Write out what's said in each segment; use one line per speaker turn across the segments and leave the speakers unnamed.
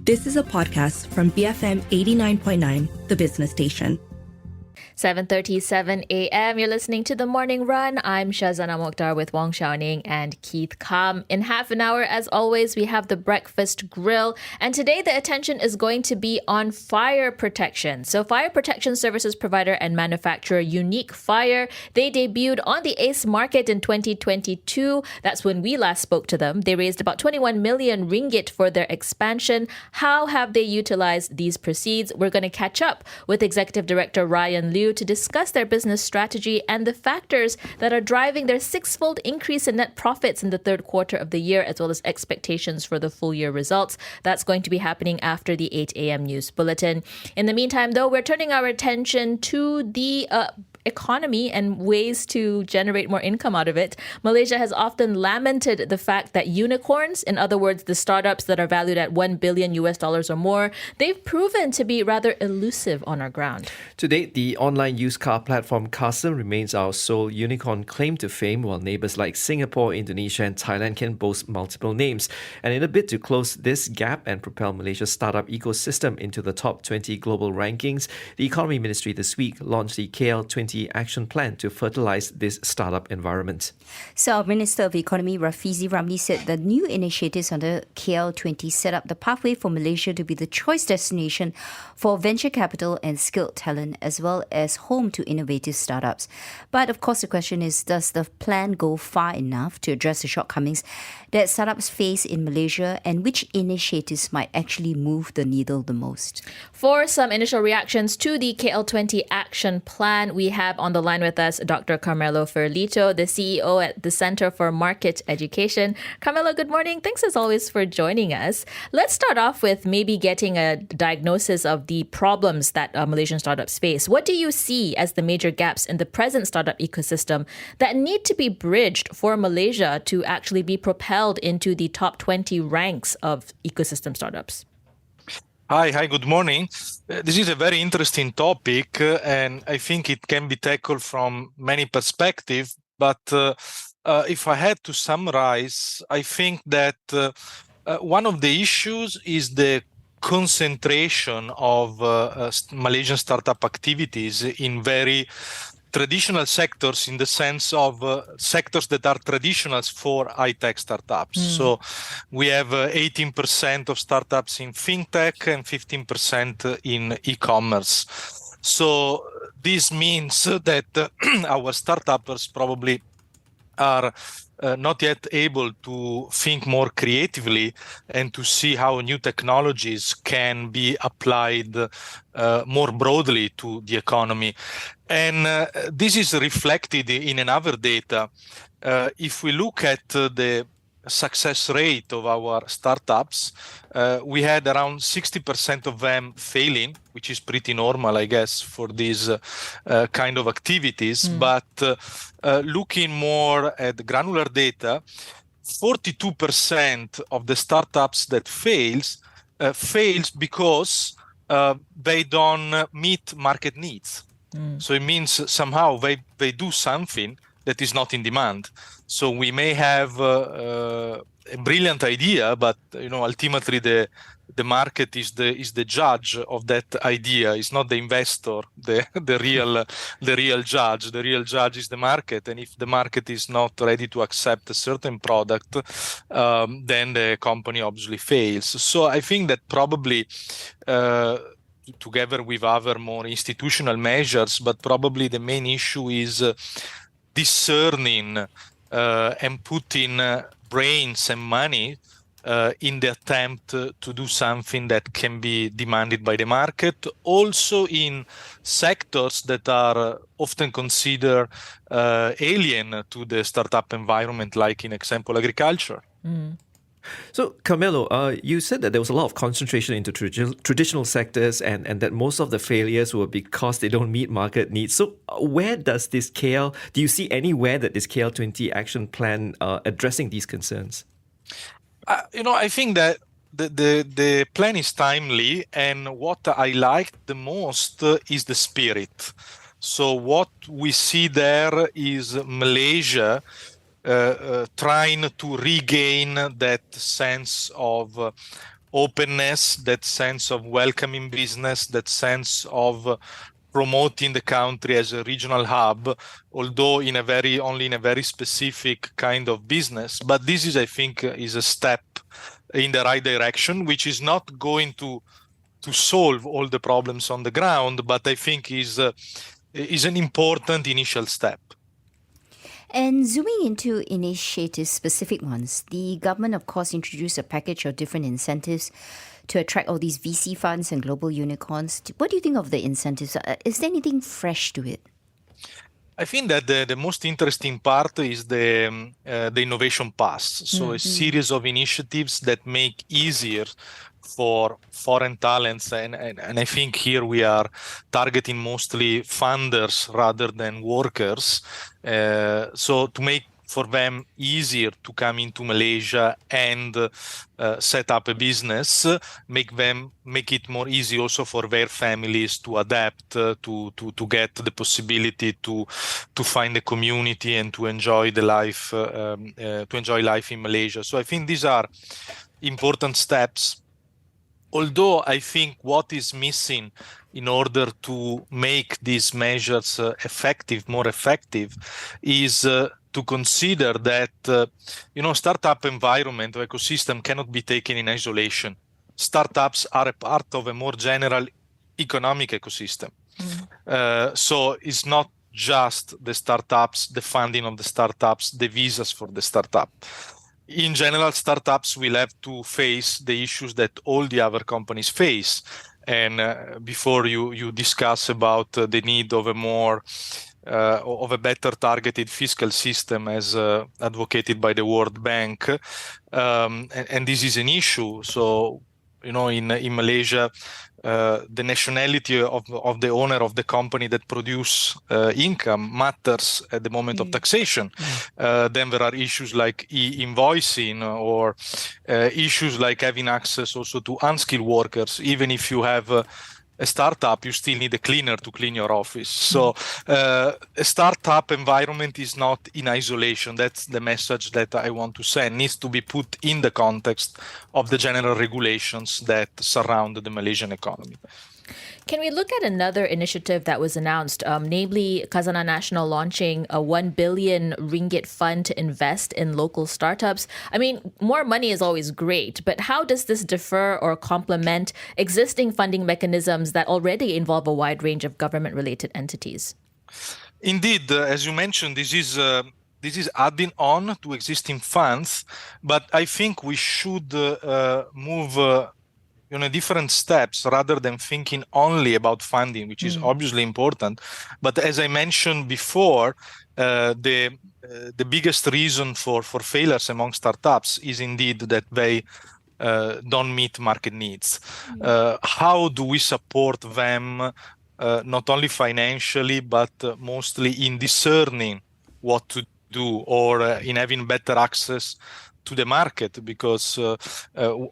This is a podcast from BFM 89.9, the business station.
7:37 a.m. You're listening to The Morning Run. I'm Shazana Mokhtar with Wong Xiaoning and Keith Kam. In half an hour, as always, we have the Breakfast Grill. And today, the attention is going to be on fire protection. So fire protection services provider and manufacturer Unique Fire, they debuted on the ACE market in 2022. That's when we last spoke to them. They raised about 21 million ringgit for their expansion. How have they utilized these proceeds? We're going to catch up with Executive Director Ryan Liu to discuss their business strategy and the factors that are driving their six-fold increase in net profits in the third quarter of the year, as well as expectations for the full year results. That's going to be happening after the 8 a.m. news bulletin. In the meantime, though, we're turning our attention to the economy and ways to generate more income out of it. Malaysia has often lamented the fact that unicorns, in other words, the startups that are valued at $1 billion or more, they've proven to be rather elusive on our ground.
To date, the online used car platform Casa remains our sole unicorn claim to fame, while neighbours like Singapore, Indonesia and Thailand can boast multiple names. And in a bid to close this gap and propel Malaysia's startup ecosystem into the top 20 global rankings, the Economy Ministry this week launched the KL20 Action Plan to fertilise this startup environment.
So our Minister of Economy, Rafizi Ramli, said the new initiatives under KL20 set up the pathway for Malaysia to be the choice destination for venture capital and skilled talent, as well as home to innovative startups. But of course, the question is, does the plan go far enough to address the shortcomings that startups face in Malaysia, and which initiatives might actually move the needle the most?
For some initial reactions to the KL20 Action Plan, we have on the line with us Dr. Carmelo Ferlito, the CEO at the Centre for Market Education. Carmelo, good morning. Thanks as always for joining us. Let's start off with maybe getting a diagnosis of the problems that Malaysian startups face. What do you see as the major gaps in the present startup ecosystem that need to be bridged for Malaysia to actually be propelled into the top 20 ranks of ecosystem startups?
Hi, good morning. This is a very interesting topic, and I think it can be tackled from many perspectives. But if I had to summarize, I think that one of the issues is the concentration of Malaysian startup activities in very traditional sectors, in the sense of sectors that are traditional for high-tech startups. So we have 18% of startups in fintech and 15% in e-commerce. So this means that our startups probably are not yet able to think more creatively and to see how new technologies can be applied more broadly to the economy. And this is reflected in another data. If we look at the success rate of our startups, we had around 60% of them failing, which is pretty normal, I guess, for these kind of activities. But looking more at the granular data, 42% of the startups that fails because they don't meet market needs. So it means somehow they do something that is not in demand. So we may have a brilliant idea, but ultimately the market is the judge of that idea. It's not the investor, the real judge. The real judge is the market, and if the market is not ready to accept a certain product, then the company obviously fails. So I think that probably, together with other more institutional measures, but probably the main issue is discerning and putting brains and money in the attempt to do something that can be demanded by the market, also in sectors that are often considered alien to the startup environment, like in example agriculture.
So, Carmelo, you said that there was a lot of concentration into traditional sectors and that most of the failures were because they don't meet market needs. So where does this do you see anywhere that this KL20 action plan addressing these concerns?
I think that the plan is timely, and what I liked the most is the spirit. So what we see there is Malaysia trying to regain that sense of openness, that sense of welcoming business, that sense of promoting the country as a regional hub, although only in a very specific kind of business. But this is, I think, is a step in the right direction, which is not going to solve all the problems on the ground, but I think is an important initial step.
And zooming into initiatives, specific ones, the government, of course, introduced a package of different incentives to attract all these VC funds and global unicorns. What do you think of the incentives? Is there anything fresh to it?
I think that the most interesting part is the innovation pass. So a series of initiatives that make easier for foreign talents, and I think here we are targeting mostly funders rather than workers. So to make for them easier to come into Malaysia and set up a business, make it more easy also for their families to adapt, to get the possibility to find a community and to enjoy the life, in Malaysia. So I think these are important steps. Although I think what is missing in order to make these measures more effective, is to consider that startup environment or ecosystem cannot be taken in isolation. Startups are a part of a more general economic ecosystem. So it's not just the startups, the funding of the startups, the visas for the startup. In general, startups will have to face the issues that all the other companies face. And before you discuss about the need of a better targeted fiscal system, as advocated by the World Bank, and this is an issue. So, in Malaysia, the nationality of the owner of the company that produce income matters at the moment of taxation. Then there are issues like e-invoicing, or issues like having access also to unskilled workers. Even if you have a startup, you still need a cleaner to clean your office. So a startup environment is not in isolation. That's the message that I want to send. It needs to be put in the context of the general regulations that surround the Malaysian economy.
Can we look at another initiative that was announced, namely Khazanah Nasional launching a 1 billion ringgit fund to invest in local startups? I mean, more money is always great, but how does this differ or complement existing funding mechanisms that already involve a wide range of government-related entities?
Indeed, as you mentioned, this is adding on to existing funds, but I think we should move different steps rather than thinking only about funding, which is obviously important. But as I mentioned before, the biggest reason for failures among startups is indeed that they don't meet market needs. How do we support them, not only financially, but mostly in discerning what to do, or in having better access to the market? Because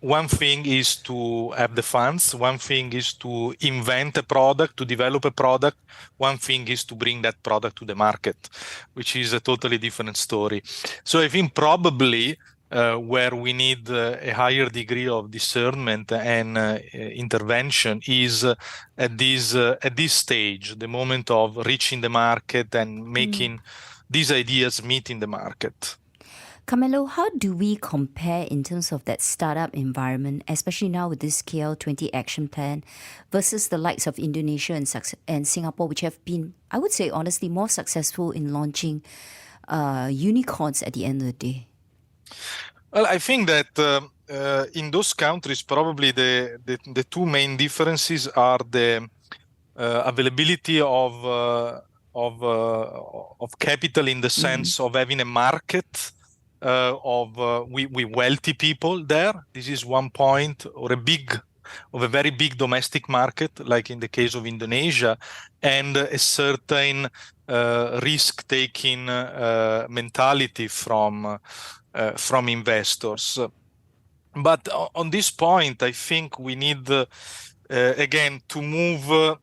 one thing is to have the funds, one thing is to invent a product, to develop a product, one thing is to bring that product to the market, which is a totally different story. So I think probably where we need a higher degree of discernment and intervention is at this stage, the moment of reaching the market and making these ideas meet in the market.
Carmelo, how do we compare in terms of that startup environment, especially now with this KL20 Action Plan, versus the likes of Indonesia and Singapore, which have been, I would say, honestly, more successful in launching unicorns at the end of the day?
Well, I think that in those countries, probably the two main differences are the availability of capital, in the sense of having a market of wealthy people there. This is one point, or a very big domestic market, like in the case of Indonesia, and a certain risk-taking mentality from investors. But on this point, I think we need again to move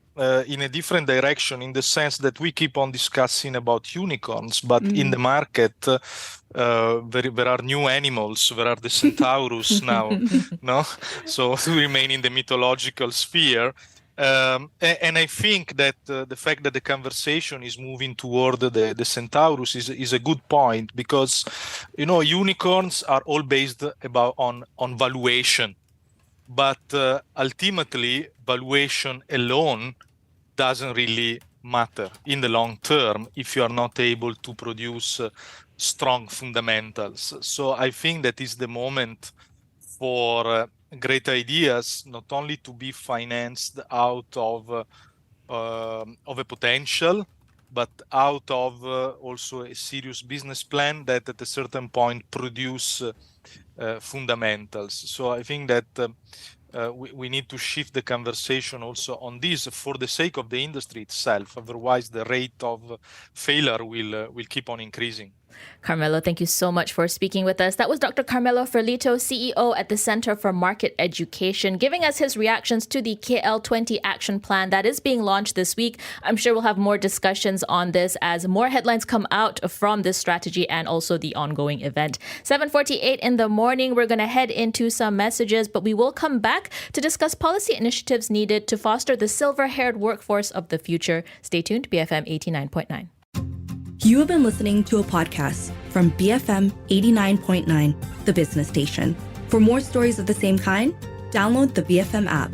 in a different direction, in the sense that we keep on discussing about unicorns, but in the market, there are new animals. There are the centaurus now, no? So to remain in the mythological sphere. And I think that the fact that the conversation is moving toward the centaurus is a good point, because unicorns are all based on valuation, but ultimately valuation alone doesn't really matter in the long term if you are not able to produce strong fundamentals. So I think that is the moment for great ideas not only to be financed out of a potential, but out of also a serious business plan that at a certain point produce fundamentals. So I think that we need to shift the conversation also on this for the sake of the industry itself. Otherwise, the rate of failure will keep on increasing.
Carmelo, thank you so much for speaking with us. That was Dr. Carmelo Ferlito, CEO at the Center for Market Education, giving us his reactions to the KL20 Action Plan that is being launched this week. I'm sure we'll have more discussions on this as more headlines come out from this strategy and also the ongoing event. 7:48 in the morning, we're going to head into some messages, but we will come back to discuss policy initiatives needed to foster the silver-haired workforce of the future. Stay tuned, BFM 89.9.
You have been listening to a podcast from BFM 89.9, the business station. For more stories of the same kind, download the BFM app.